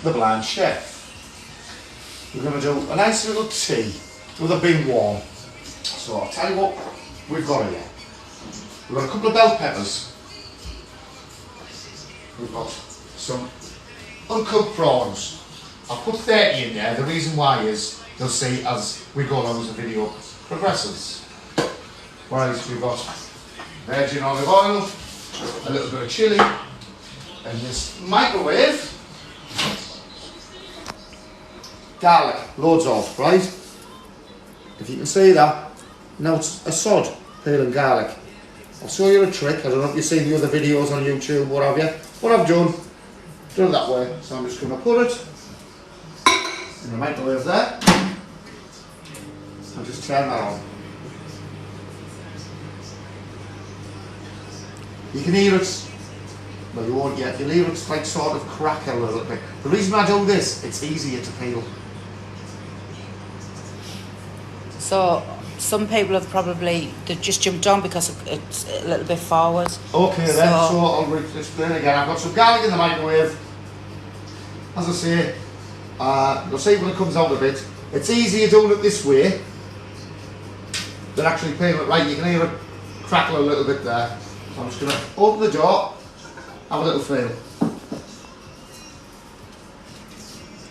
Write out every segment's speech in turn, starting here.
the blind chef. We're going to do a nice little tea with a bing warm. So I'll tell you what we've got here. We've got a couple of bell peppers. We've got some uncooked prawns. I'll put 30 in there. The reason why is you'll see as we go along as the video progresses. Right, we've got virgin olive oil, a little bit of chilli, and this microwave. Garlic, loads of, right? If you can see that, now it's a sod, peeling garlic. I'll show you a trick. I don't know if you've seen the other videos on YouTube, what have you. What I've done it that way. So I'm just going to put it in the microwave there. I'll just turn that on. You can hear it, well you won't yet, you'll hear it like sort of crack a little bit. The reason I do this, it's easier to peel. So some people have probably they've just jumped on because it's a little bit forward. Okay then, so I'll explain again. I've got some garlic in the microwave. As I say, you'll see when it comes out a bit. It's easier doing it this way than actually peeling it right. You can hear it crackle a little bit there. So I'm just going to open the door, have a little feel.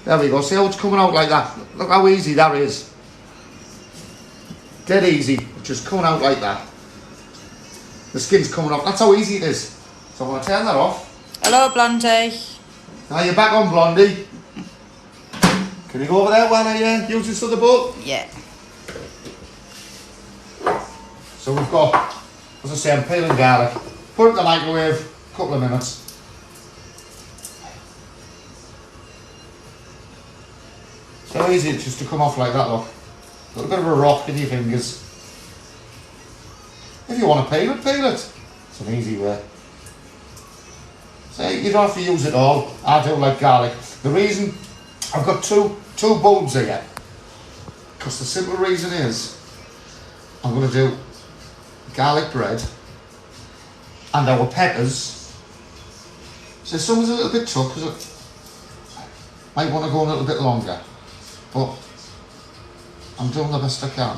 There we go, see how it's coming out like that? Look how easy that is. Dead easy, just coming out like that. The skin's coming off, that's how easy it is. So I'm going to turn that off. Hello Blondie. Now you're back on, Blondie. Can you go over there while I use this other bowl? Yeah. So we've got, as I say, I'm peeling garlic. Put it in the microwave, a couple of minutes. So easy it's just to come off like that, look. A little bit of a rock in your fingers. If you want to peel it, peel it. It's an easy way. So you don't have to use it all. I do like garlic. The reason I've got two bulbs here, because the simple reason is I'm going to do garlic bread and our peppers. So someone's a little bit tough because it might want to go a little bit longer, but I'm doing the best I can.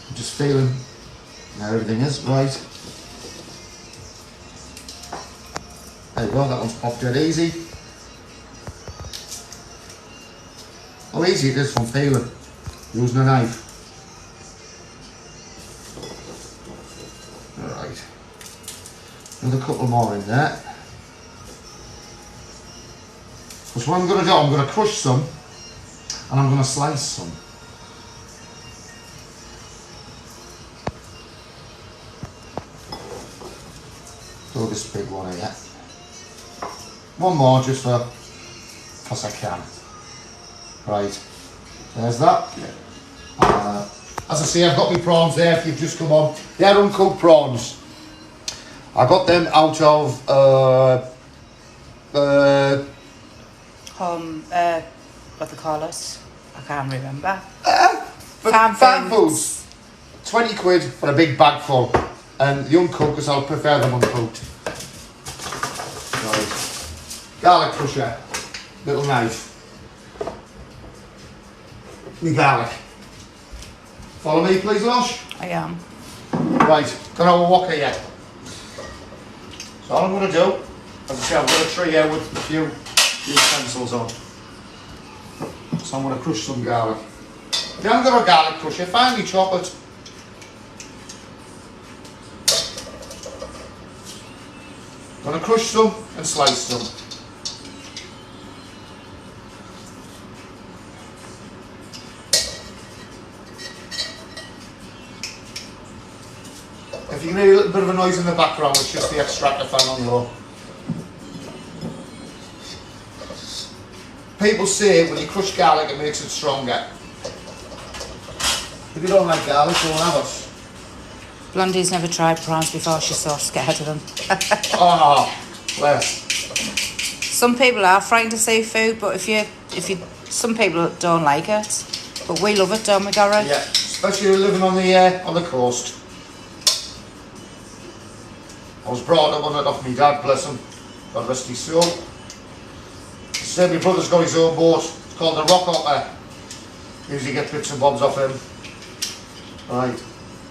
I'm just feeling how everything is right. There you go, that one's popped dead easy. How easy it is from peeling, using a knife. Alright. Another couple more in there. Because what I'm going to do, I'm going to crush some and I'm going to slice some. Do this big one here. One more just for, because I can. Right, there's that. As I say, I've got my prawns there if you've just come on. They're uncooked prawns. I got them out of What they call it? I can't remember. Farm foods. 20 quid for a big bag full. And the uncooked, because I'll prefer them uncooked. Right. Garlic crusher. Little knife. Me garlic. Follow me please, Lush. I am. Right, got our wok here. So all I'm going to do, as I say, I've got a tray here with a few utensils on. So I'm going to crush some garlic. If you haven't got a garlic crusher, finely chop it. I'm going to crush some and slice some. If you can hear a little bit of a noise in the background, it's just the extractor fan on low. People say when you crush garlic it makes it stronger. If you don't like garlic, don't have it. Blondie's never tried prawns before, she's so scared of them. Oh, bless. Some people are frightened of seafood, but if you, some people don't like it. But we love it, don't we, Gary? Yeah, especially living on the coast. I was brought up on it off my dad, bless him, God rest his soul. So my brother's got his own boat, it's called the Rock Hopper. Usually get bits and bobs off him. Right,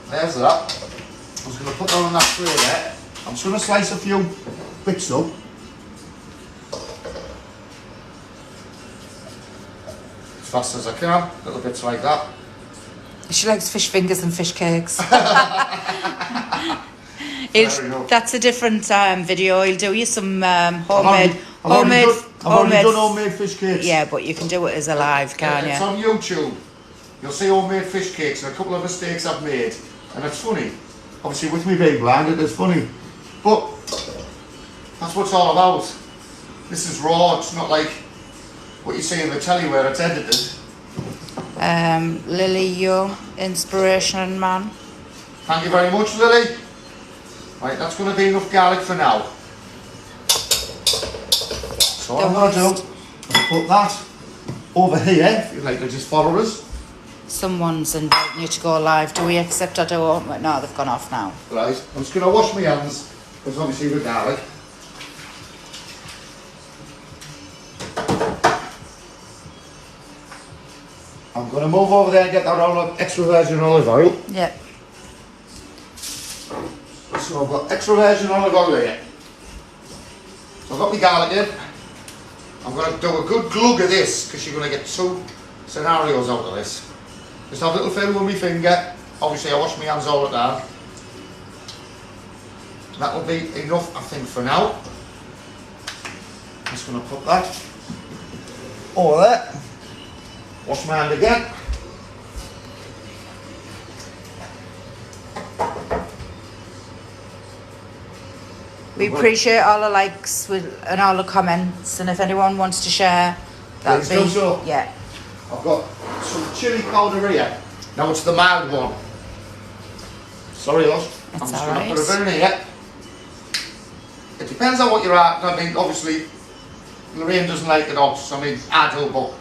there's that. I was going to put that on that tray there. I'm just going to slice a few bits up. As fast as I can, little bits like that. She likes fish fingers and fish cakes. That's a different video. He'll do you some homemade I've already done homemade fish cakes. Yeah, but you can do it as a live, can't you? It's on YouTube. You'll see homemade fish cakes and a couple of mistakes I've made. And it's funny. Obviously with me being blind, it is funny. But that's what it's all about. This is raw. It's not like what you see in the telly where it's edited. Lily Young, inspirational man. Thank you very much, Lily. Right, that's going to be enough garlic for now. So what I'm going to do is put that over here, if you'd like to just follow us. Someone's inviting you to go live. Do we accept or don't we? No, they've gone off now. Right, I'm just going to wash my hands, because obviously with garlic. I'm going to move over there and get that extra virgin olive oil. Yeah. So I've got extra virgin olive oil here. So I've got my garlic in. I'm going to do a good glug of this, because you're going to get two scenarios out of this. Just have a little fill with my finger. Obviously I wash my hands all the time. That will be enough, I think, for now. Just going to put that over there. Wash my hand again. We appreciate all the likes and all the comments, and if anyone wants to share, that'd be so. Yeah. I've got some chilli powder here. Now it's the mild one. Sorry, Oz. I'm just going to put a bit in here. It depends on what you're at. I mean, obviously, Lorraine doesn't like it hot, so I mean, I do, but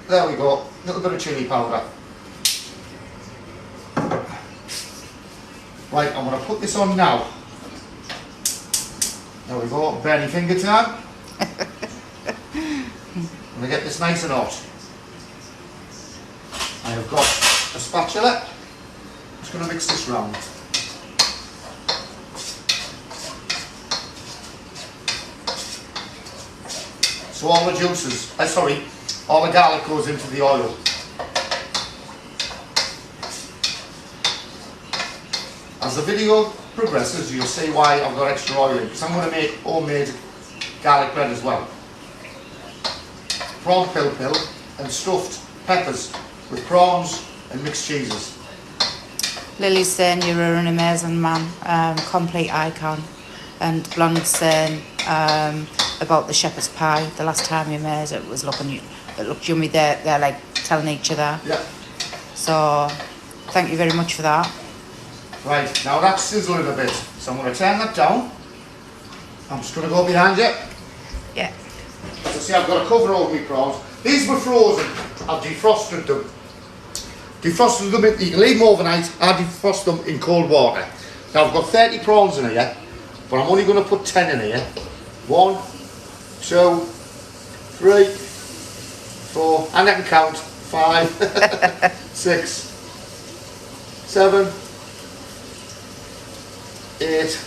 there we go. A little bit of chilli powder. Right, I'm going to put this on now. There we go, burning finger time. I'm going to get this nice and hot. I have got a spatula. I'm just going to mix this round. So all the juices, all the garlic goes into the oil. As the video progresses, you'll see why I've got extra oil in, because I'm going to make homemade garlic bread as well. Prawn pill and stuffed peppers with prawns and mixed cheeses. Lily's saying you're an amazing man, complete icon, and Blonde's saying about the shepherd's pie. The last time you made it was it looked yummy. They're like telling each other. Yeah. So thank you very much for that. Right, now that's sizzling a bit, so I'm going to turn that down. I'm just going to go behind you. Yeah. So see, I've got a cover over my prawns. These were frozen. I've defrosted them. You can leave them overnight. I defrost them in cold water. Now I've got 30 prawns in here, but I'm only going to put 10 in here. 1, 2, 3, 4, and I can count. 5, 6, 7, 8,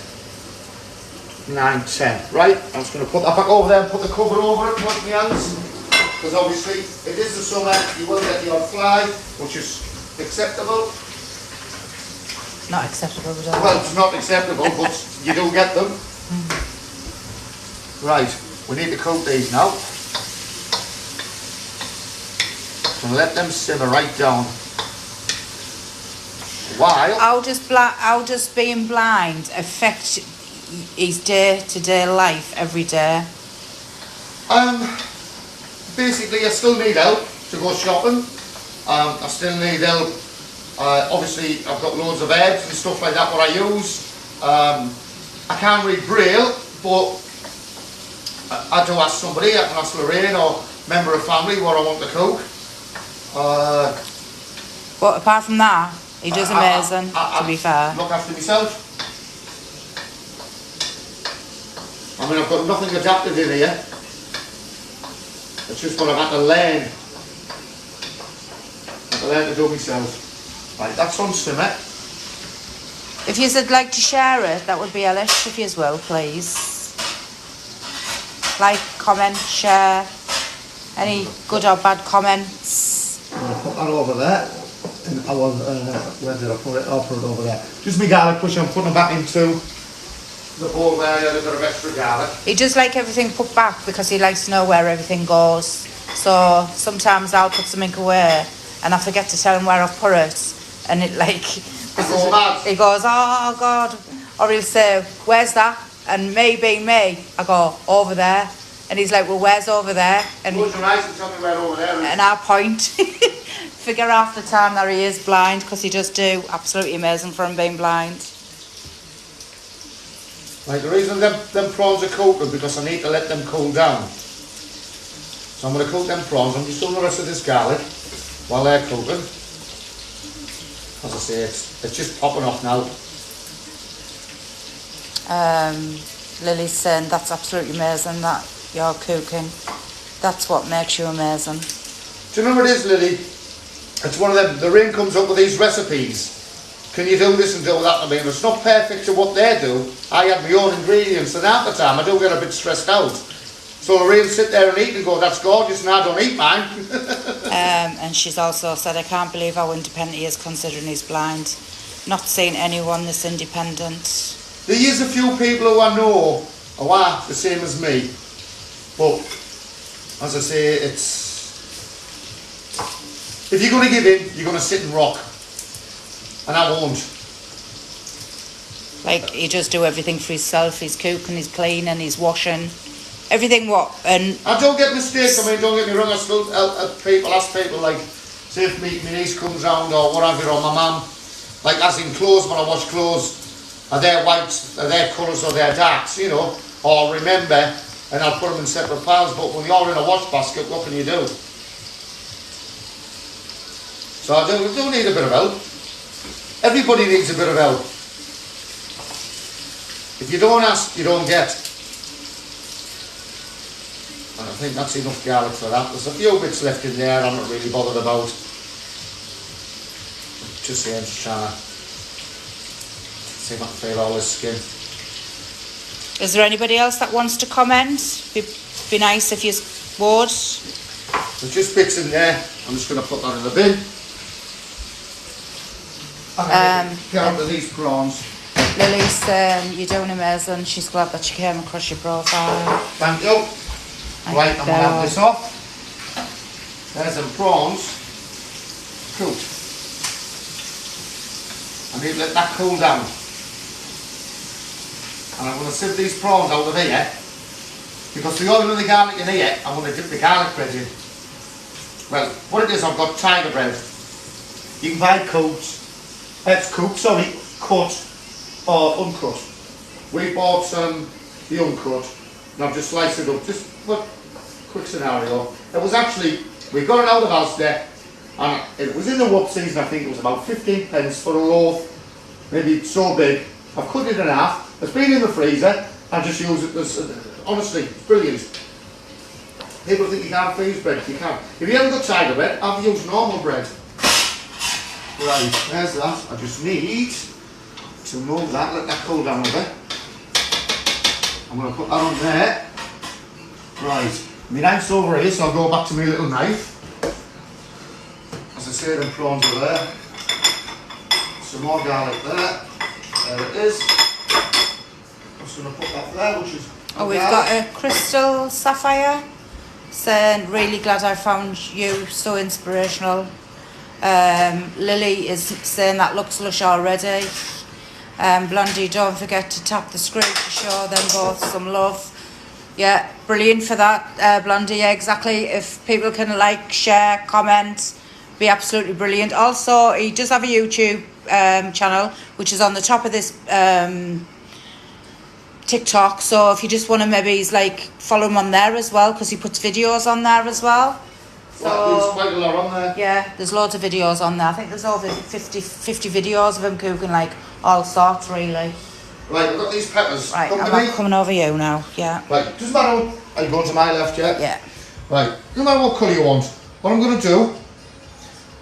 9, 10. Right, I'm just going to put that back over there and put the cover over it, wash my hands. Because obviously, it is the summer, you will get the odd fly, which is acceptable. Not acceptable, but well, it's not acceptable, but you do get them. Right, we need to cook these now. And let them simmer right down. While how does being blind affect his day-to-day life every day? Basically, I still need help to go shopping. I still need help. Obviously, I've got loads of herbs and stuff like that what I use. I can't read Braille, but I do ask somebody. I can ask Lorraine or member of family what I want to cook. But apart from that, he does amazing, to be fair. Look after myself. I mean, I've got nothing adapted in here. It's just what I've had to learn. I've had to learn to do myself. Right, that's on simmer. If you'd like to share it, that would be hellish, if you as well, please. Like, comment, share. Any good or bad comments? I'm going to put that over there. And I was, where did I put it? I'll put it over there. Just my garlic bush, I'm putting it back into the bowl there, a little bit of extra garlic. He does like everything put back because he likes to know where everything goes. So sometimes I'll put something away and I forget to tell him where I've put it. And it like, he goes, oh God. Or he'll say, where's that? And me being me, I go, over there. And he's like, well, where's over there? And close your eyes and tell me where over there is. And I point. Figure half the time that he is blind because he does do absolutely amazing for him being blind. Right, the reason them prawns are cooking because I need to let them cool down. So I'm going to cook them prawns. I'm just doing the rest of this garlic while they're cooking. As I say, it's just popping off now. Lily's saying that's absolutely amazing that you're cooking. That's what makes you amazing. Do you know what it is, Lily? It's one of them, the ring comes up with these recipes. Can you do this and do that? I mean, it's not perfect to what they do. I have my own ingredients, and half the time I do get a bit stressed out. So Lorraine sit there and eat and go, that's gorgeous, and I don't eat mine. And she's also said, I can't believe how independent he is considering he's blind. Not seeing anyone this independent. There is a few people who I know who are the same as me. But, as I say, it's... If you're going to give in, you're going to sit and rock. And I won't. Like, he just do everything for himself. He's cooking, he's cleaning, he's washing. Everything what? And I don't get mistakes. I mean, don't get me wrong. I still ask people, like, say if my niece comes round or whatever, or my mum, like, as in clothes, when I wash clothes, are they whites, are they colours, or they're darks, you know, or remember, and I'll put them in separate piles. But when you're in a wash basket, what can you do? So I do need a bit of help. Everybody needs a bit of help. If you don't ask, you don't get. And I think that's enough garlic for that. There's a few bits left in there I'm not really bothered about. Just here, just trying to see if I can feel all this skin. is there anybody else that wants to comment? Be nice if you would. There's just bits in there. I'm just going to put that in the bin. Get out of these prawns. Lily's you're doing amazing. She's glad that she came across your profile. Thank you. Right, I'm going to have this off. There's some prawns. Cool. I need to let that cool down. And I'm going to sieve these prawns out of here. Because the oil and the garlic in here, I'm going to dip the garlic bread in. Well, what it is, I've got tiger bread. You can buy cooked. It's cooked, sorry, cut or uncut. We bought the uncut, and I've just sliced it up, just for quick scenario. It was actually, we got it out of Asda, and it was in the whoop season. I think it was about 15 pence for a loaf, maybe so big. I've cut it in half, it's been in the freezer, I just use it as, honestly, it's brilliant. People think you can't freeze bread, you can. If you haven't got tiger bread, I've used normal bread. Right, there's that. I just need to move that, let that cool down a bit. I'm going to put that on there. Right, my knife's over here, so I'll go back to my little knife. As I say, them prawns are there. Some more garlic there. There it is. I'm just going to put that there, which is... Oh, we've got a crystal sapphire saying, really glad I found you, so inspirational. Lily is saying that looks lush already. Blondie, don't forget to tap the screen to show them both some love. Yeah, brilliant for that, Blondie. Yeah, exactly. If people can like, share, comment, be absolutely brilliant. Also, he does have a YouTube channel, which is on the top of this TikTok. So if you just want to maybe like follow him on there as well, because he puts videos on there as well. there's quite a lot on there. Yeah, there's loads of videos on there. I think there's over 50 videos of him cooking like all sorts really. Right, I've got these peppers. Right, I'm coming over you now, yeah. Right, doesn't matter what, are you going to my left, yeah? Yeah. Right, doesn't matter what colour you want. What I'm going to do,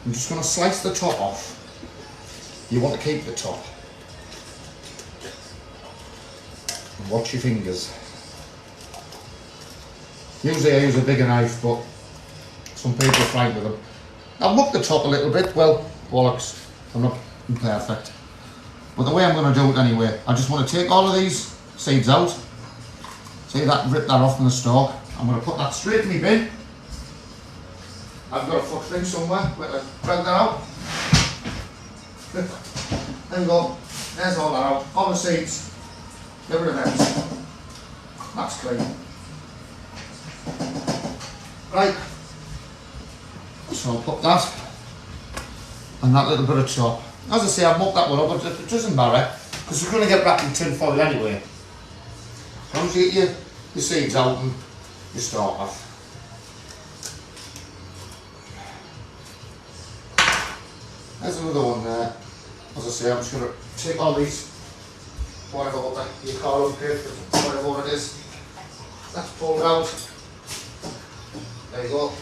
I'm just going to slice the top off. You want to keep the top. And watch your fingers. Usually I use a bigger knife, but some people fight with them. I'll muck the top a little bit. Well, bollocks, I'm not perfect. But the way I'm going to do it anyway, I just want to take all of these seeds out. See that, rip that off from the stalk. I'm going to put that straight in my bin. I've got a foot thing somewhere, where I drag that out. There you go, there's all that out, all the seeds, get rid of them. That's clean. Right, so I'll put that and that little bit of chop. As I say, I've mucked that one up, but it doesn't matter because we're going to get wrapped in tin foil anyway. As long as you get your seeds out and you start off. There's another one there. As I say, I'm just going to take all these, whatever you call them, whatever one it is. That's pulled out. There you go.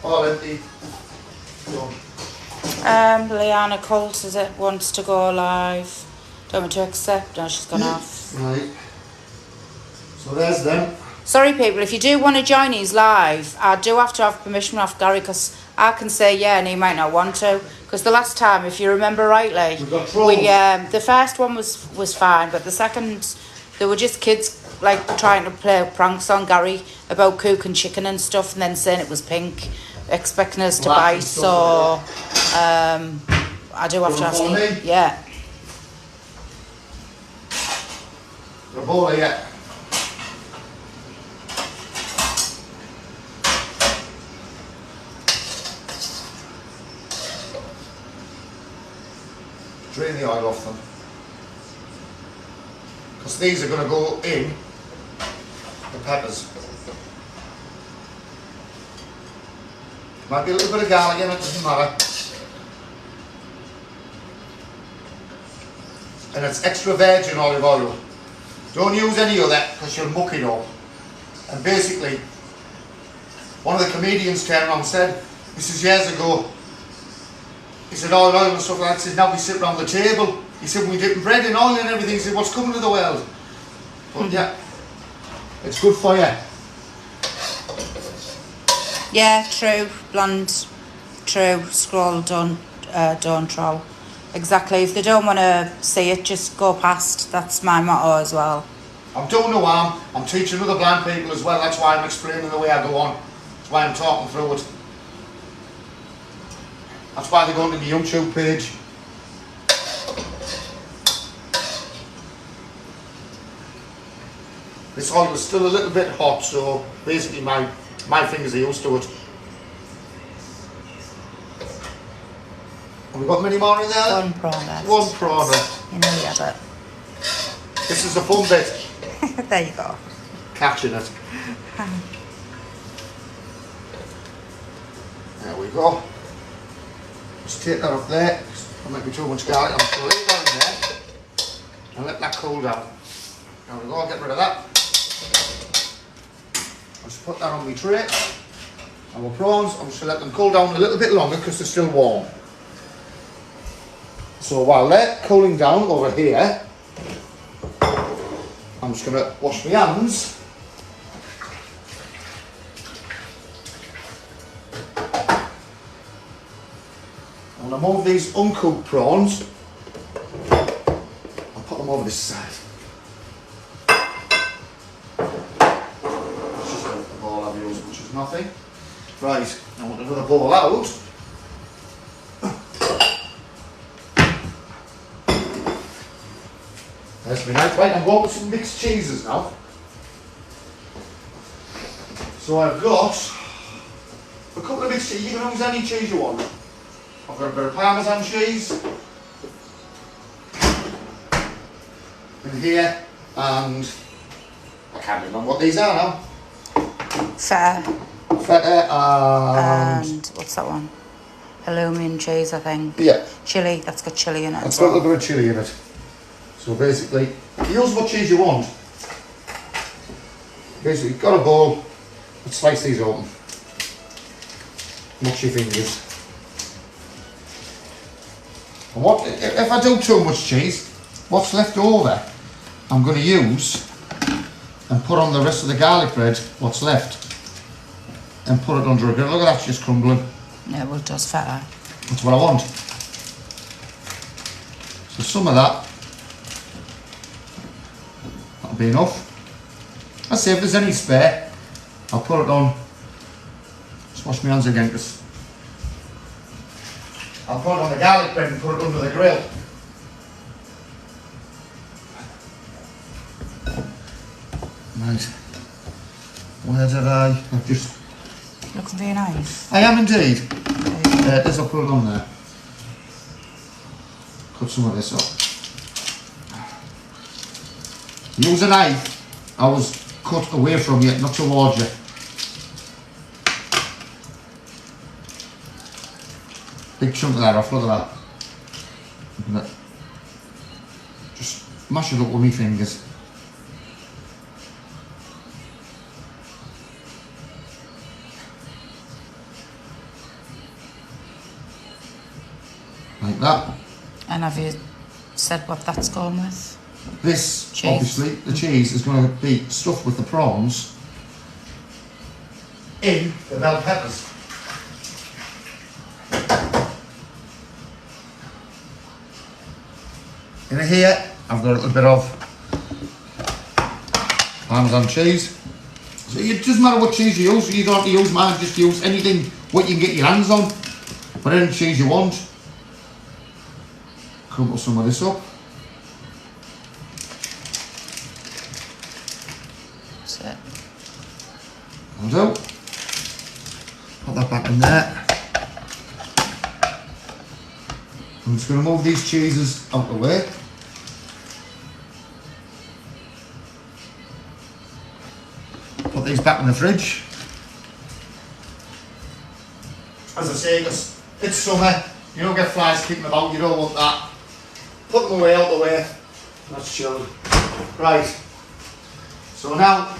All empty. Done. Leanna Colt is it wants to go live. Don't want to accept. No, she's gone off. Right. So there's them. Sorry people, if you do want to join these live, I do have to have permission off Gary because I can say yeah and he might not want to. Because the last time, if you remember rightly, the first one was fine, but the second, they were just kids like trying to play pranks on Gary about cooking chicken and stuff and then saying it was pink, expecting us to bite, so I do have to ask you. Yeah. The bowler yet. Drain the oil off them. Because these are going to go in the peppers. Might be a little bit of garlic in it, doesn't matter. And it's extra virgin olive oil. Don't use any of that because you'll muck it up. And basically, one of the comedians turned around and said, this is years ago, he said oil and stuff like that, he said now we sit around the table. He said we're dipping bread in oil and everything. He said what's coming to the world? But yeah, it's good for you. Yeah, true, bland, true, scroll, don't troll. Exactly, if they don't want to see it, just go past. That's my motto as well. I'm doing no harm. I'm teaching other blind people as well. That's why I'm explaining the way I go on. That's why I'm talking through it. That's why they're going to the YouTube page. This oil is still a little bit hot, so basically my fingers are used to it. Have we got many more in there? One prawn left. One prawn left. You know you have it. This is the fun bit. There you go. Catching it. There we go. Just take that off there. That might be too much garlic. I'm just going to leave that in there and let that cool down. There we go, get rid of that. I'll just put that on my tray. And my prawns, I'm just going to let them cool down a little bit longer because they're still warm. So while they're cooling down over here, I'm just going to wash my hands. I'm going to move these uncooked prawns. I'll put them over this side. It's just a bowl I've used, which is nothing. Right, I want another bowl out. There's my knife. Right, I'm going with some mixed cheeses now. So I've got a couple of mixed cheese. You can use any cheese you want. I've got a bit of Parmesan cheese in here, and I can't remember what these are now. Fair. feta and... And what's that one? Halloumi and cheese, I think. Yeah. Chili, that's got chili in it. That's got a little bit of chili in it. So basically, use what cheese you want. Basically, got a bowl, let's slice these open. Watch your fingers. And what, if I do too much cheese, what's left over, I'm going to use and put on the rest of the garlic bread, what's left, and put it under a grill. Look at that, just crumbling. Yeah, well, just feta. That's what I want. So some of that, that'll be enough. I'll say if there's any spare, I'll put it on. Just wash my hands again, because I'll put it on the garlic bread and put it under the grill. Right. Where did I've just... Looking for your knife. I am indeed. This, I'll put it on there. Cut some of this up. Use a knife. I was cut away from you, not towards you. Big chunk of that off, look at that. Just mash it up with my fingers. Like that. And have you said what that's gone with? This, cheese. obviously, the cheese is going to be stuffed with the prawns in the bell peppers. In here, I've got a little bit of Parmesan cheese. So it doesn't matter what cheese you use. You don't have to use mine, just use anything what you can get your hands on. Whatever cheese you want. Crumble some of this up. That's it. That'll do. Put that back in there. I'm just going to move these cheeses out of the way. Put these back in the fridge. As I say, it's summer. You don't get flies kicking about. You don't want that. Put them away, out the way. That's chilled. Right. So now,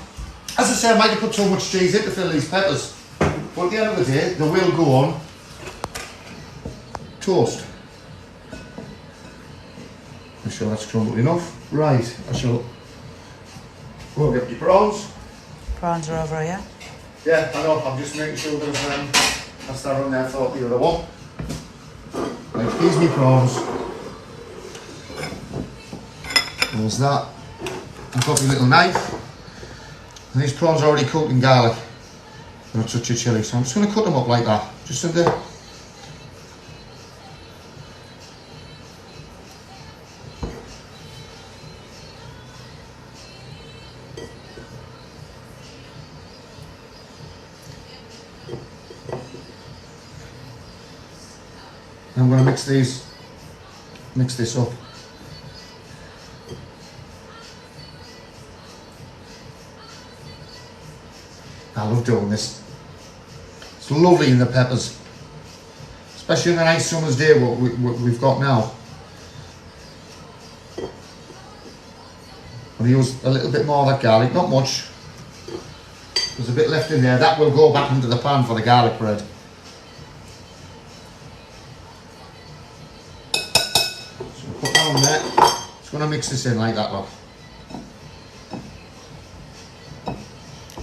as I say, I might have put too much cheese in to fill these peppers. But at the end of the day, they will go on toast. I'm sure that's crumbled enough. Right, I shall go and get your prawns. Prawns are over here. Yeah, I know, I'm just making sure that that's that on there for the other one. Right, here's my prawns. There's that. I've got my little knife. And these prawns are already cooked in garlic. They're not such a chilli, so I'm just going to cut them up like that. Just in there. I'm going to mix this up. I love doing this. It's lovely in the peppers, especially on a nice summer's day what we've got now. I'm going to use a little bit more of that garlic, not much. There's a bit left in there, that will go back into the pan for the garlic bread. So put that on there. Just going to mix this in like that, look.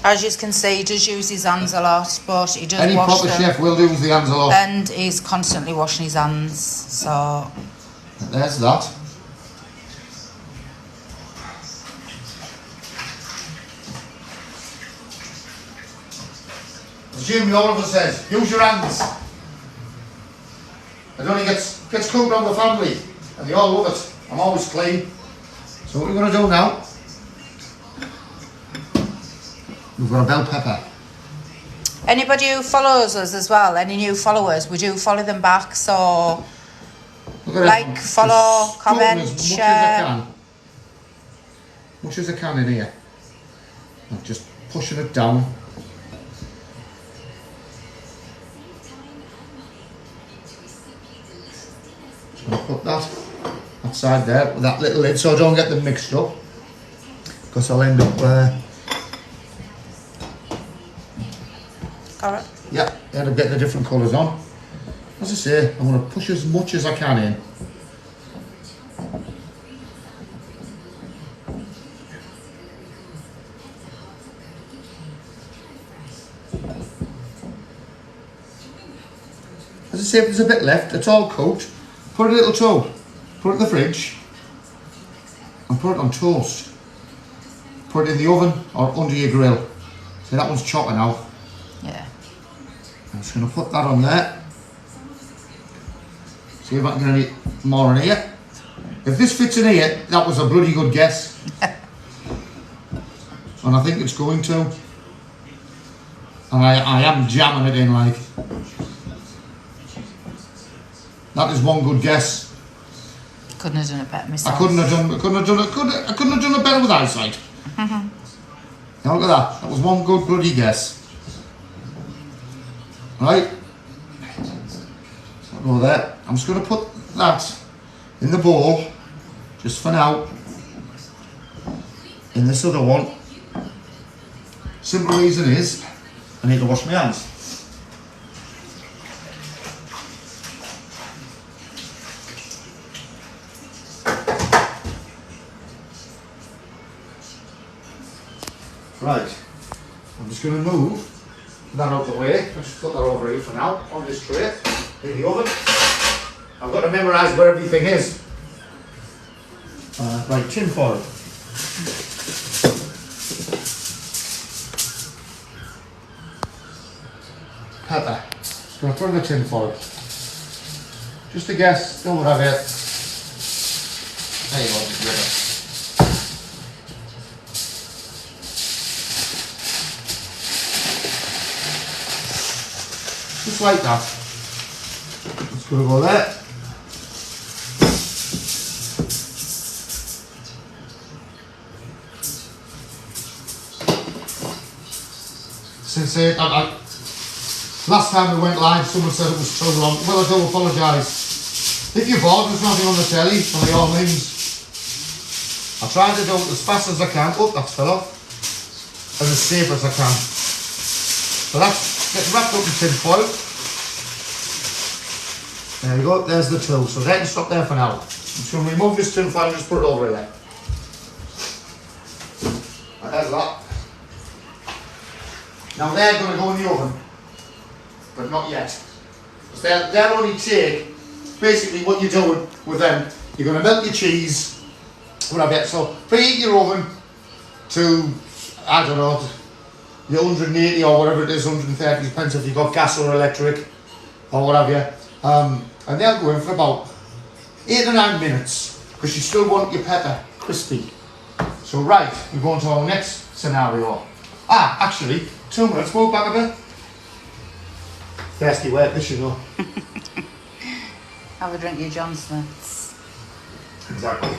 As you can see, he does use his hands a lot, but he does Any wash proper them. chef will use the hands a lot. And he's constantly washing his hands, so... There's that. As Jimmy Oliver says, use your hands. It only gets cooked on the family, and they all love it. I'm always clean. So what we're going to do now, we've got a bell pepper. Anybody who follows us as well, any new followers, we do follow them back, so like, follow, comment, share. Much as I can in here. I'm just pushing it down. I'm going to put that side there with that little lid so I don't get them mixed up, because I'll end up Alright. yeah, end up getting the different colours on. As I say, I'm going to push as much as I can in. As I say, if there's a bit left, it's all cooked, put a little toad, put it in the fridge, and put it on toast. Put it in the oven or under your grill. See, that one's chopping out. Yeah. I'm just going to put that on there. See if I can get any more in here. If this fits in here, that was a bloody good guess. And I think it's going to. And I am jamming it in like. That is one good guess. Couldn't have done it better myself. I couldn't have done it better with eyesight. Now look at that. That was one good bloody guess. Right. I'll go there. I'm just going to put that in the bowl, just for now, in this other one. Simple reason is, I need to wash my hands. Right, I'm just going to move that out of the way. Let's put that over here for now, on this tray, in the oven. I've got to memorise where everything is. Right, tin foil. Pepper. Just going to put in the tin foil. Just a guess, don't have it. There you go, just grab it. Just like that. Just going to go there. Since last time we went live, someone said it was too long. Well, I do apologise. If you're bored, there's nothing on the telly, by all means. I'll try to do it as fast as I can. Oh, that's fell off. And as safe as I can. So that's getting wrapped up in tin foil. There you go, there's the two. So they can stop there for now. I'm just going to remove this tin foil and just put it over there. Right, there's that. Now they're going to go in the oven, but not yet. Because they'll only take, basically what you're doing with them, you're going to melt your cheese, whatever. So preheat your oven to, I don't know, your 180 or whatever it is, 130, depends if you've got gas or electric or whatever. And they'll go in for about 8 or 9 minutes, because you still want your pepper crispy. So right, we're going to our next scenario. Actually, 2 minutes, move back a bit. Thirsty work, this you know. Have a drink of your John Smith's. Exactly.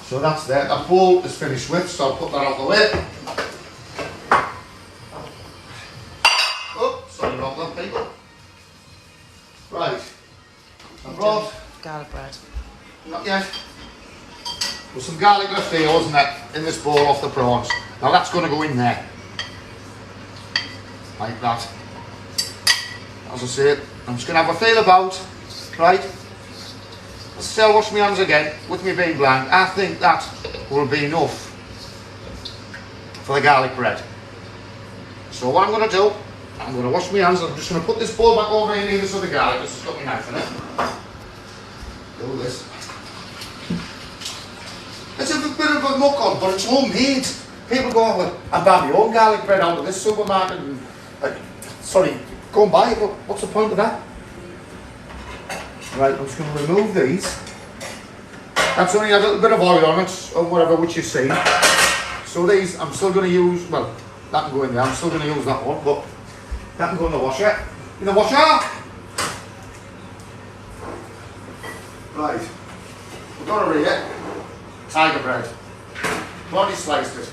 So that's there. That bowl is finished with, so I'll put that out the way. Oh, sorry about that, people. Right. I brought garlic bread. Not yet. There's some garlic left here, wasn't there, in this bowl off the prawns. Now that's going to go in there. Like that. As I say, I'm just going to have a feel about, right? Let's say I'll wash my hands again, with me being bland. I think that will be enough for the garlic bread. So what I'm going to do, I'm going to wash my hands. I'm just going to put this bowl back over here, this other garlic. Just got my knife in it. Do this. It's a bit of a muck on, but it's homemade. People go, well, I buy my own garlic bread out of this supermarket and, sorry, go and buy it, but what's the point of that? Right, I'm just going to remove these. That's only a little bit of oil on it, or whatever, which you see. So these, I'm still going to use, well, that can go in there, I'm still going to use that one, but that can go in the washer. In the washer! Right, we've got to read it. Tiger bread. Already sliced it.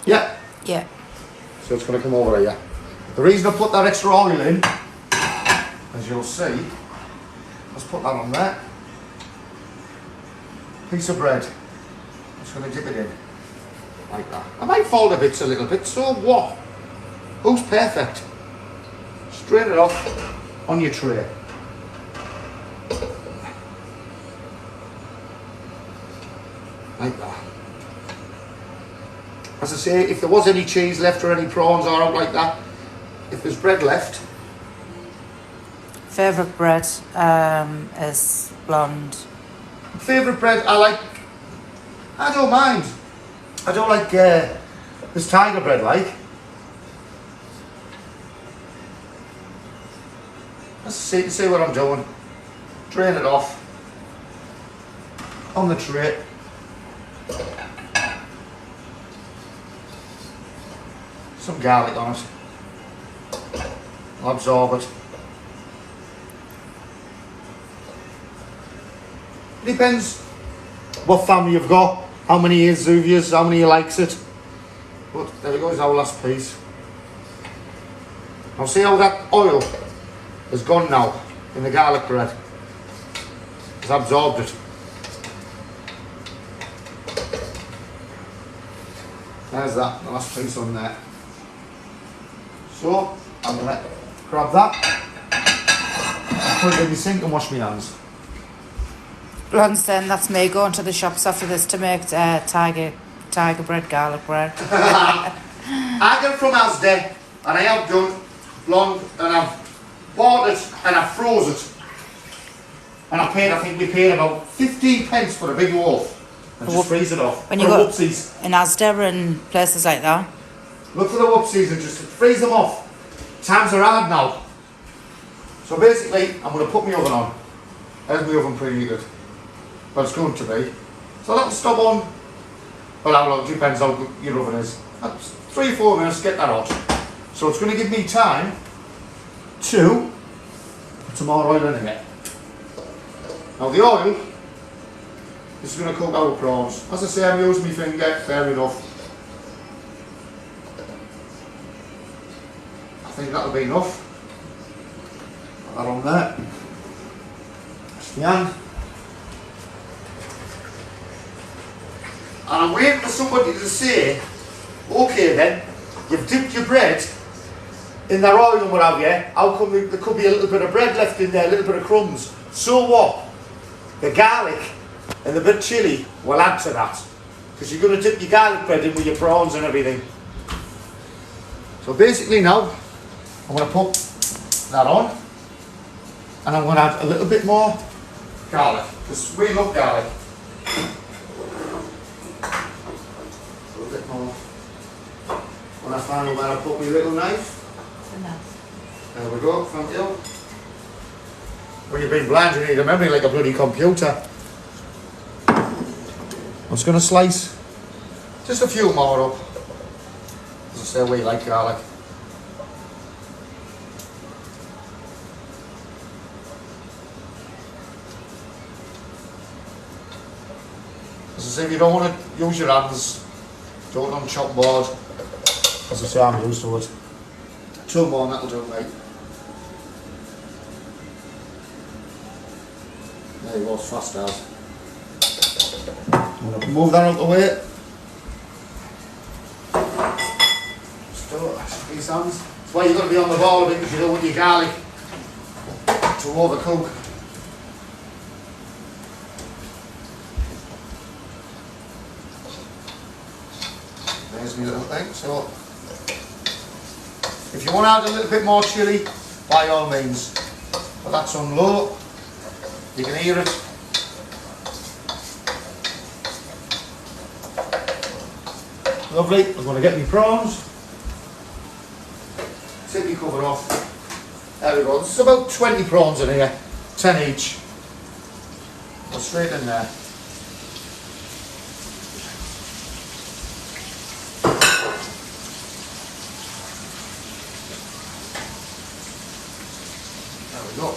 Yeah. Yeah. So it's going to come over here. The reason I put that extra oil in, as you'll see. Let's put that on there. Piece of bread. I'm just going to dip it in like that. I might fold the bits a little bit, so what? Who's perfect? Straight it off on your tray. Like that. As I say, if there was any cheese left or any prawns or out like that, if there's bread left. Favourite bread is blonde. Favourite bread, I don't mind. I don't like this tiger bread like. Let's see what I'm doing. Drain it off on the tray. Some garlic on it. I'll absorb it. It depends what family you've got, how many years of yours, how many you likes it. But there we go, is our last piece. Now see how that oil has gone now in the garlic bread. It's absorbed it. There's that, the last piece on there. So, I'm going to grab that, put it in the sink and wash my hands. Blonde saying that's me going to the shops after this to make tiger bread, garlic bread. I get it from Asda, and I have done blonde, and I've bought it and I've froze it. And I think we paid about 15 pence for a big loaf. And just freeze it off. When you go in Asda and places like that. Look for the whoopsies and just freeze them off. Times are hard now. So basically, I'm going to put my oven on. There's my oven preheated. Well, it's going to be. So that'll stop on. Well, how long? Depends how good your oven is. That's 3-4 minutes to get that hot. So it's going to give me time to put some more oil in it. Now the oil, this is going to cook our prawns. As I say, I'm using my finger, fair enough. I think that'll be enough. Put that on there. That's my hand. And I'm waiting for somebody to say, okay then, you've dipped your bread in that oil and what have you, how come there could be a little bit of bread left in there, a little bit of crumbs? So what? The garlic and the bit of chilli will add to that. Because you're going to dip your garlic bread in with your prawns and everything. So basically now, I'm going to put that on. And I'm going to add a little bit more garlic. Because we love garlic. A little bit more. When I find out where I put my little knife. There we go, thank you. When you've been blind, you need a memory like a bloody computer. I'm just going to slice just a few more up. As I say, we like garlic. As I say, if you don't want to use your hands, do it on chop board. As I say, I'm used to it. 2 more and that'll do it, mate. There you go, as fast as. I'm going to move that out of the way. Just do it, these hands. That's why you've got to be on the ball a bit because you don't want your garlic to overcook. There's my little thing. So, if you want to add a little bit more chilli, by all means. But that's on low. You can hear it. Lovely. I'm going to get my prawns. Take your cover off. There we go. There's about 20 prawns in here. 10 each. Go straight in there. There we go.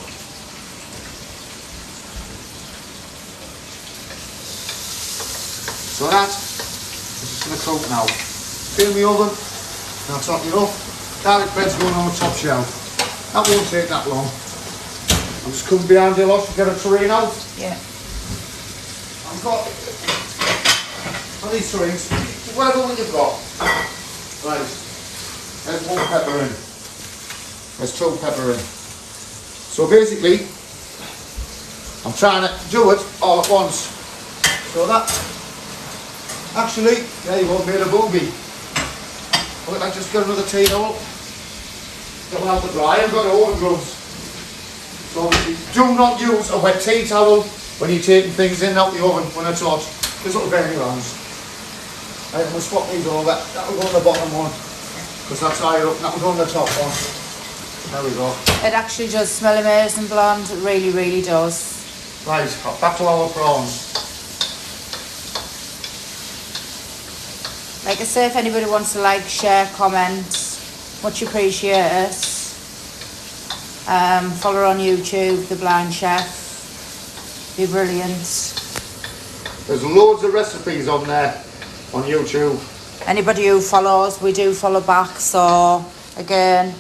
So that is just going to cook now. Fill the oven, and I'll top it off. Garlic bread's going on the top shelf. That won't take that long. I'm just coming behind you lot to get a tureen out. Yeah. I've got on these tureens, whatever one you've got. Right. There's 1 pepper in. There's 2 pepper in. So basically, I'm trying to do it all at once. So that, actually, there you go, made a booby. Look, I just got another tea towel. Get one out the dry, I've got oven gloves. So obviously, do not use a wet tea towel when you're taking things in and out the oven when it's hot. This will burn your hands. Right, I'm going to swap these over. That will go on the bottom one, because that's higher up, and that will go on the top one. There we go. It actually does smell amazing, blonde. It really, really does. Right, back to our prawns. Like I say, if anybody wants to like, share, comment, much appreciated. Follow her on YouTube, The Blind Chef. Be brilliant. There's loads of recipes on there on YouTube. Anybody who follows, we do follow back. So again,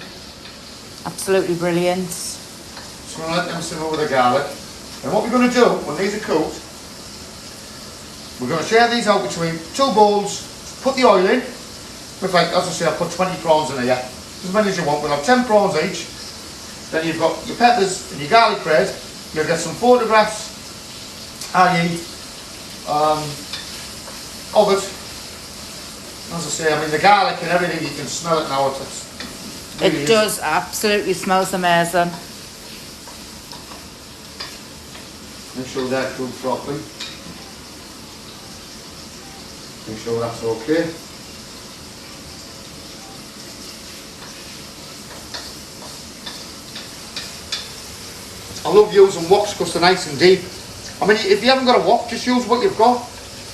absolutely brilliant. Just going to let them simmer with the garlic. And what we're going to do when these are cooked, we're going to share these out between 2 bowls. Put the oil in. With like, as I say, I've put 20 prawns in here. As many as you want. We'll have 10 prawns each. Then you've got your peppers and your garlic bread. You'll get some photographs of it. As I say, I mean the garlic and everything, you can smell it now. It does, absolutely smells amazing. Make sure they're cooked properly. Make sure that's okay. I love using woks because they're nice and deep. I mean, if you haven't got a wok, just use what you've got.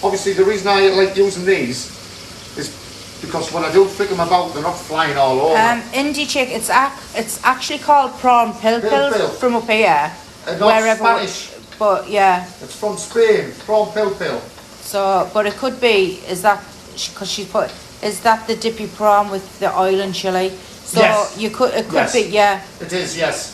Obviously, the reason I like using these is because when I do flick them about, they're not flying all over. Indie chick, it's actually called prawn pil from up here. Not Spanish. But yeah. It's from Spain, prawn pil. So, but it could be, is that, because she put, is that the dippy prawn with the oil and chilli? So yes. It could yes. be, yeah. It is, yes.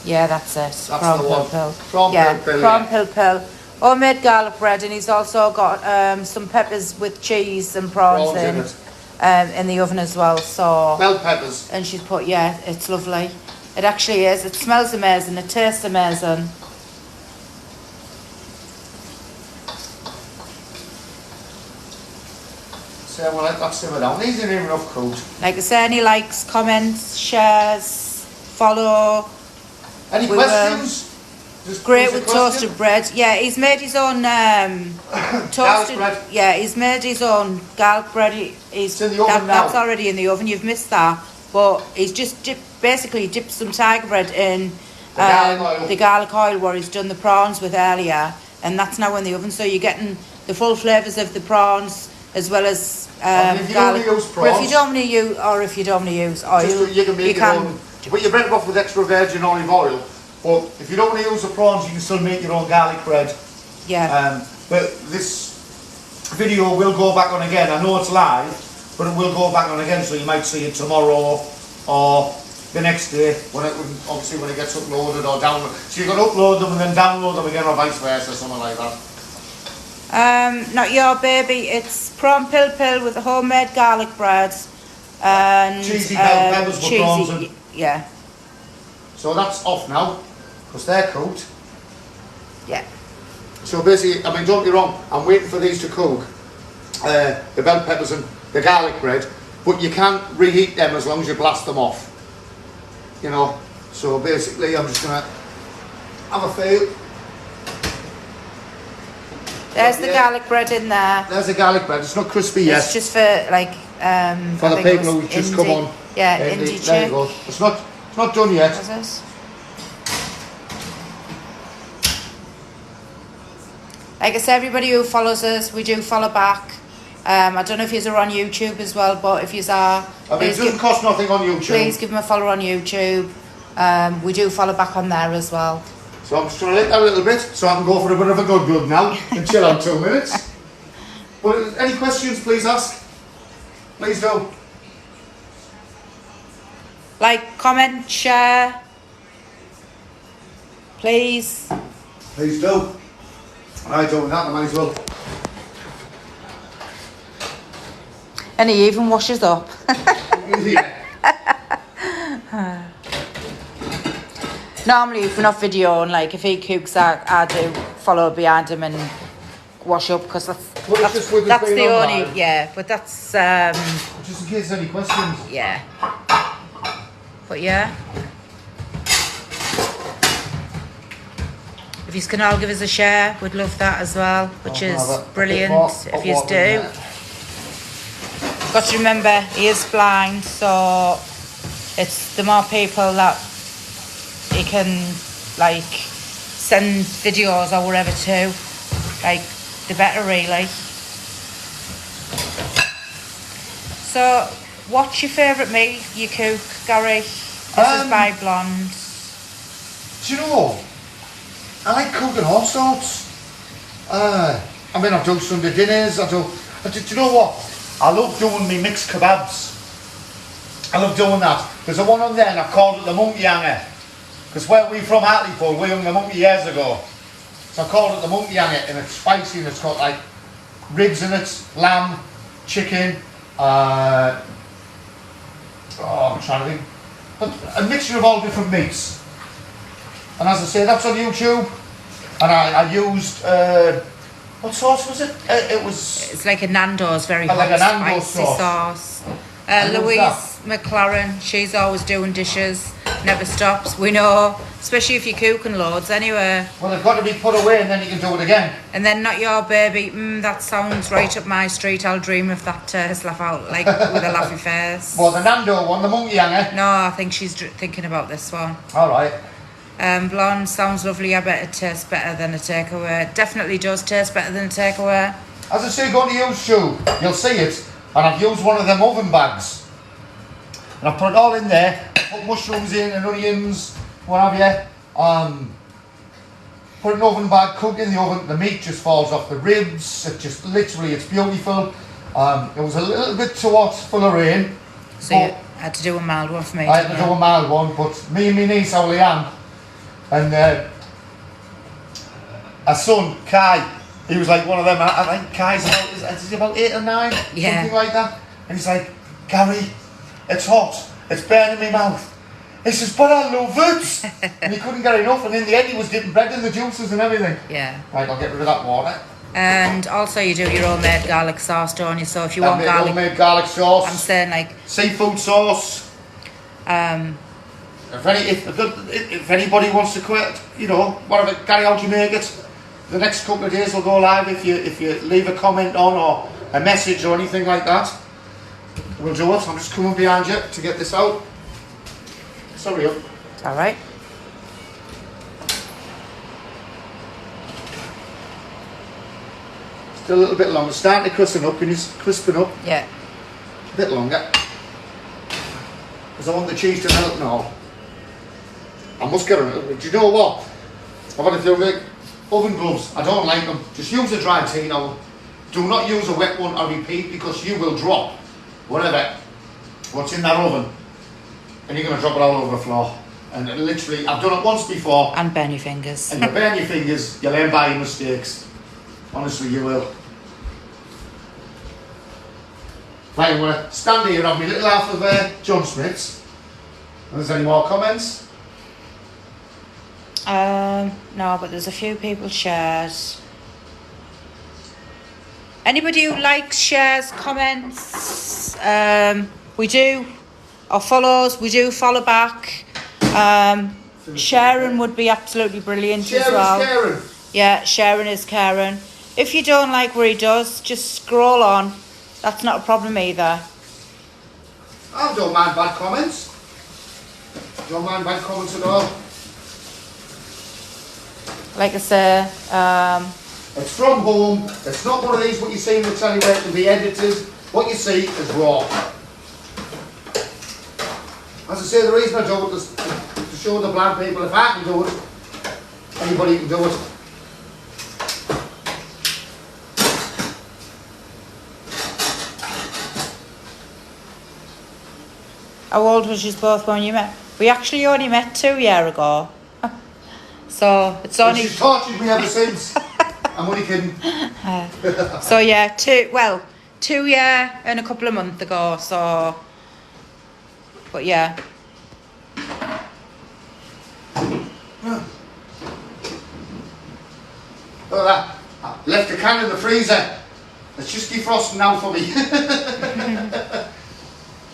Yeah, that's it. That's prawn the one. pil. Prawn pil. Prawn pil. Homemade garlic bread, and he's also got some peppers with cheese and prawns in the oven as well. So bell peppers. And she's put, yeah, it's lovely. It actually is. It smells amazing. It tastes amazing. So we'll let that simmer down. These are even enough cooked. Like I say, any likes, comments, shares, follow. Any questions? Great with toasted bread. Yeah, he's made his own toasted bread. Yeah, he's made his own garlic bread. It's in the oven now. That's already in the oven. You've missed that, but he's just basically dipped some tiger bread in the garlic oil where he's done the prawns with earlier, and that's now in the oven. So you're getting the full flavours of the prawns as well as if you garlic. Don't use prawns, but if you don't want to use, or if you don't want to use oil, you can make your own. But you're better off with extra virgin olive oil. But if you don't want to use the prawns, you can still make your own garlic bread. Yeah. But this video will go back on again. I know it's live, but it will go back on again, so you might see it tomorrow or the next day, obviously when it gets uploaded or downloaded. So you can upload them and then download them again, or vice versa, something like that. Not your baby. It's prawn pil with the homemade garlic bread and cheesy bell peppers with prawns and yeah. So that's off now, because they're cooked. Yeah. So basically, I mean, don't be wrong, I'm waiting for these to cook, the bell peppers and the garlic bread, but you can't reheat them as long as you blast them off. You know, so basically I'm just going to have a feel. There's the garlic bread in there. There's the garlic bread, it's not crispy yet. It's just for like, for the people who just come on. Yeah, indie there you go. It's not done yet. What's this? Like I said, everybody who follows us, we do follow back. I don't know if you're on YouTube as well, but if you are, I mean, it doesn't cost nothing on YouTube. Please give them a follow on YouTube. We do follow back on there as well. So I'm just going to let that a little bit, so I can go for a bit of a good glug now and chill out 2 minutes. But any questions, please ask. Please do. Like, comment, share, Please. Please do. I don't that, I might as well. And he even washes up. Yeah. Normally, if we're not videoing, like if he cooks, I do follow behind him and wash up because that's just with that's it being the only online. yeah. But that's Just in case there's any questions. yeah. But yeah, if you can all give us a share, we'd love that as well, which I'll is have a bit brilliant. more If hot you water in do. there. Got to remember, he is blind, so it's the more people that he can like send videos or whatever to, like the better really. So, what's your favourite meat you cook, Gary? This is by Blonde. Do you know? I like cooking all sorts. I mean, I've done Sunday dinners. Do you know what? I love doing me mixed kebabs. I love doing that. There's a one on there and I called it the monkey hanger. Because where we from Hartlepool, we hung the monkey years ago. So I called it the monkey hanger and it's spicy and it's got like ribs in it, lamb, chicken, I'm trying to think. But a mixture of all different meats. And as I say, that's on YouTube. And I used, what sauce was it? It was... It's like a Nando's, very hot, like a Nando's spicy sauce. sauce. And what was Louise that? McLaren, she's always doing dishes, never stops. We know, especially if you're cooking loads anyway. Well, they've got to be put away and then you can do it again. And then not your baby, that sounds right up my street, I'll dream of that taste, laugh out, like with a laughy face. Well, the Nando one, the monkey hanger. No, I think she's thinking about this one. Alright. Blonde sounds lovely, I bet it tastes better than a takeaway. Definitely does taste better than a takeaway. As I say, go on to YouTube, you'll see it. And I've used one of them oven bags. And I've put it all in there, put mushrooms in and onions, what have you. Put it in an oven bag, cook it in the oven, the meat just falls off the ribs, it just literally, it's beautiful. It was a little bit too hot, full of rain. So you had to do a mild one for me. I had to do a mild one, but me and my niece, how I am, and our son, Kai, he was like one of them, I think Kai's is he about 8 or 9? Yeah. Something like that. And he's like, Gary, it's hot, it's burning my mouth. He says, but I love it. And he couldn't get enough, and in the end he was dipping bread in the juices and everything. Yeah. Right, I'll get rid of that water. And also you do your own made garlic sauce, don't you? So if you want garlic, homemade garlic sauce. I'm saying like seafood sauce. If anybody wants to quit, you know, whatever, Gary, how do you make it? The next couple of days will go live if you leave a comment on or a message or anything like that. We'll do it. I'm just coming behind you to get this out. Sorry up. it's all right. Still a little bit longer. Starting to crispen up. Can you crispen up? Yeah. A bit longer. Because I want the cheese to melt now. I must get it. Do you know what? I've had a few oven gloves. I don't like them. Just use a dry tea now. Do not use a wet one, I repeat, because you will drop what's in that oven. And you're going to drop it all over the floor. And literally, I've done it once before. And burn your fingers. And you burn your fingers, you learn by your mistakes. Honestly, you will. Right, I'm going to stand here and have my little half of John Smith's. And there's any more comments? No, but there's a few people shared. Anybody who likes, shares, comments, we do, or follows, we do follow back. Sharing would be absolutely brilliant as well. Sharing. Yeah, sharing is caring. If you don't like what he does, just scroll on. That's not a problem either. I don't mind bad comments. Don't mind bad comments at all. Like I say, It's from home. It's not one of these what you see in the telly where it can be edited. What you see is raw. As I say, the reason I do it is to show the blind people if I can do it, anybody can do it. how old was you both when you met? We actually only met 2 years ago. So it's And only... she's tortured me ever since. I'm only kidding. So yeah, 2 year and a couple of months ago, so... But yeah. Look at that. I left the can in the freezer. It's just defrosting now for me.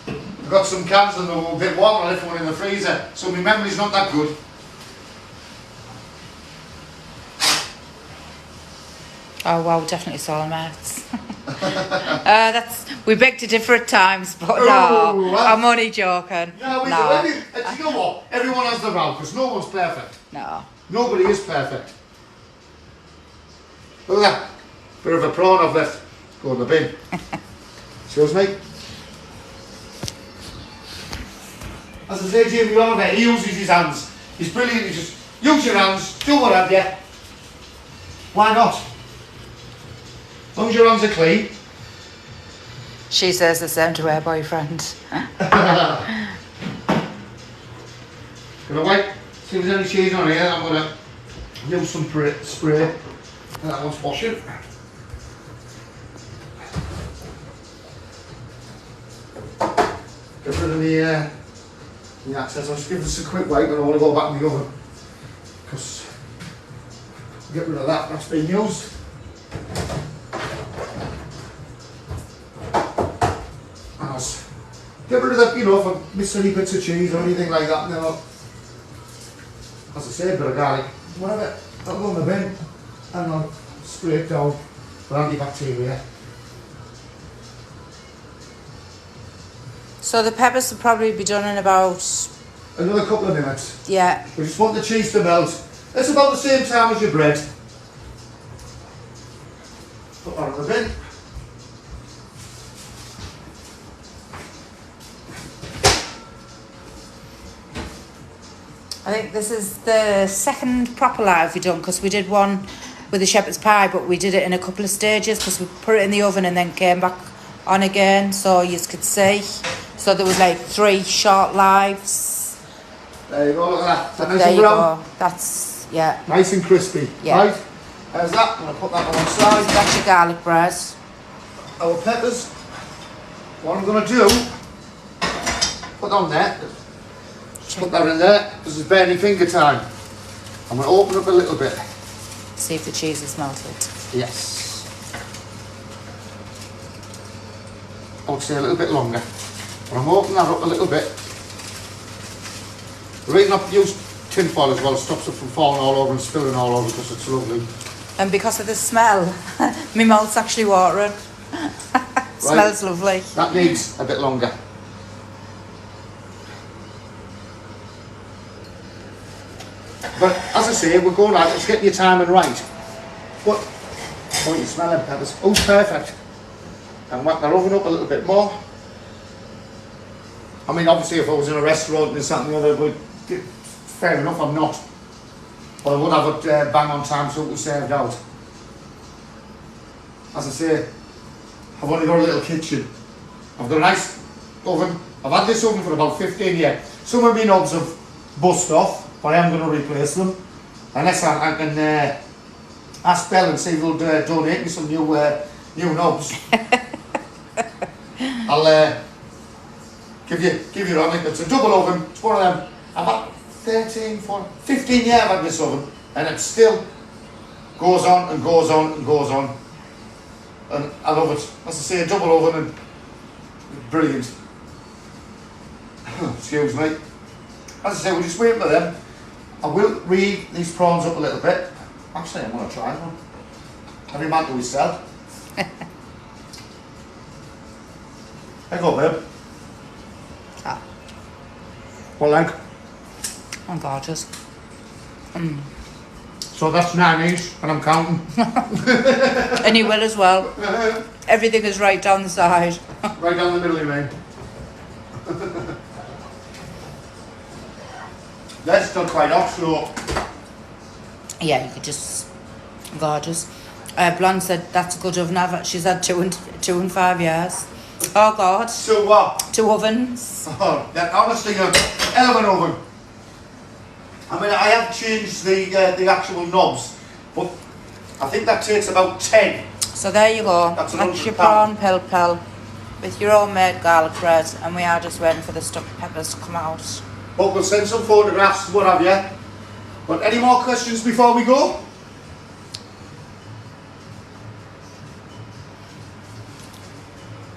I've got some cans and they're a bit warm. I left one in the freezer, so my memory's not that good. Oh wow, definitely soulmates. We beg to differ at times, but no, I'm only joking. No, we No. do. You know what? Everyone has their row, because no one's perfect. No. Nobody is perfect. Look at that. Bit of a prawn I've left. Go in the bin. Excuse me. As I say, Jamie Oliver, he uses his hands. He's brilliant. He just use your hands, do what have you. Why not? As long as your hands are clean. She says the same to her boyfriend. Gonna wait, see if there's any cheese on here. I'm gonna use some spray. And that one's washing. Get rid of the access. I'll just give this a quick wipe and I want to go back in the oven. Because get rid of that, that's been used. And I'll get rid of that, you know, if I miss any bits of cheese or anything like that. You know, as I say, a bit of garlic, whatever, I'll go in the bin and I'll spray it down for antibacteria. So the peppers will probably be done in about... Another couple of minutes. Yeah. We just want the cheese to melt. It's about the same time as your bread. Put that in the bin. I think this is the second proper live we've done, because we did one with the shepherd's pie, but we did it in a couple of stages because we put it in the oven and then came back on again, so you could see. So there was like 3 short lives. There you go, look at that. Nice There and you brown. go. That's, yeah. Nice and crispy. Yeah. Right, there's that. I'm going to put that on one side. That's your garlic bread. Our peppers. What I'm going to do, put on there. Just put that in there. This is barely finger time. I'm going to open up a little bit. See if the cheese is melted. Yes. I would say a little bit longer. But I'm opening that up a little bit. The reason I've used tin foil as well stops it from falling all over and spilling all over because it's lovely. And because of the smell, my mouth's actually watering. Smells lovely. That needs a bit longer. But as I say, we're going out, it's getting your timing right. But, oh, you smell them peppers. Oh, perfect. And whack that oven up a little bit more. I mean, obviously, if I was in a restaurant and something other, would fair enough, I'm not. But I would have it bang on time so it was served out. As I say, I've only got a little kitchen. I've got a nice oven. I've had this oven for about 15 years. Some of my knobs have bust off, but I am going to replace them. Unless I can ask Belle and see if they'll donate me some new knobs. I'll give you on it. It's a double oven. It's one of them. I've had 15 years I've had this oven, and it still goes on and goes on and goes on. And I love it. As I say, a double oven and brilliant. Excuse me. As I say, we're just waiting for them. I will read these prawns up a little bit. Actually, I'm going to try one. Every man to himself. There you go, babe. Ah. What like? I'm gorgeous. Mm. So that's 9 each, and I'm counting. And you will as well. Everything is right down the side. Right down the middle, you mean? That's still quite hot, so... Yeah, you could just... Gorgeous. Blonde said that's a good oven. She's had 2 and 5 years. Oh God. So what? 2 ovens. Oh, that honestly a hell of an oven. I mean, I have changed the actual knobs, but I think that takes about 10. So there you go. That's That's your £100. prawn pil with your own made garlic bread, and we are just waiting for the stuffed peppers to come out. But we'll send some photographs, what have you. But any more questions before we go?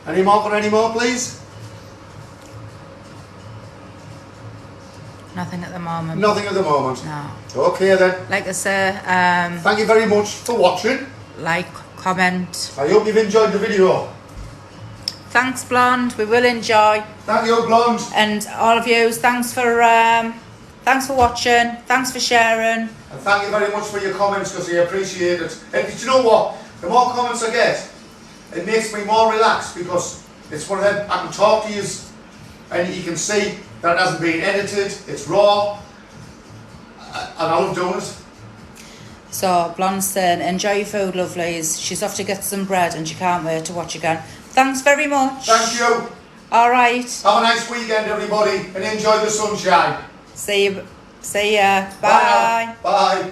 Any more, please? Nothing at the moment. Nothing at the moment. No. Okay then. Like I say, Thank you very much for watching. like, comment. I hope you've enjoyed the video. Thanks, Blonde. We will enjoy. Thank you, Blonde. And all of you, thanks for watching. Thanks for sharing. And thank you very much for your comments, because I appreciate it. And do you know what? The more comments I get, it makes me more relaxed, because it's one of them, I can talk to you and you can see that it hasn't been edited, it's raw, and I love doing it. So, Blonde's saying, enjoy your food, lovelies. She's off to get some bread and she can't wait to watch again. Thanks very much. Thank you. All right. Have a nice weekend, everybody, and enjoy the sunshine. See ya. Bye. Bye. Bye.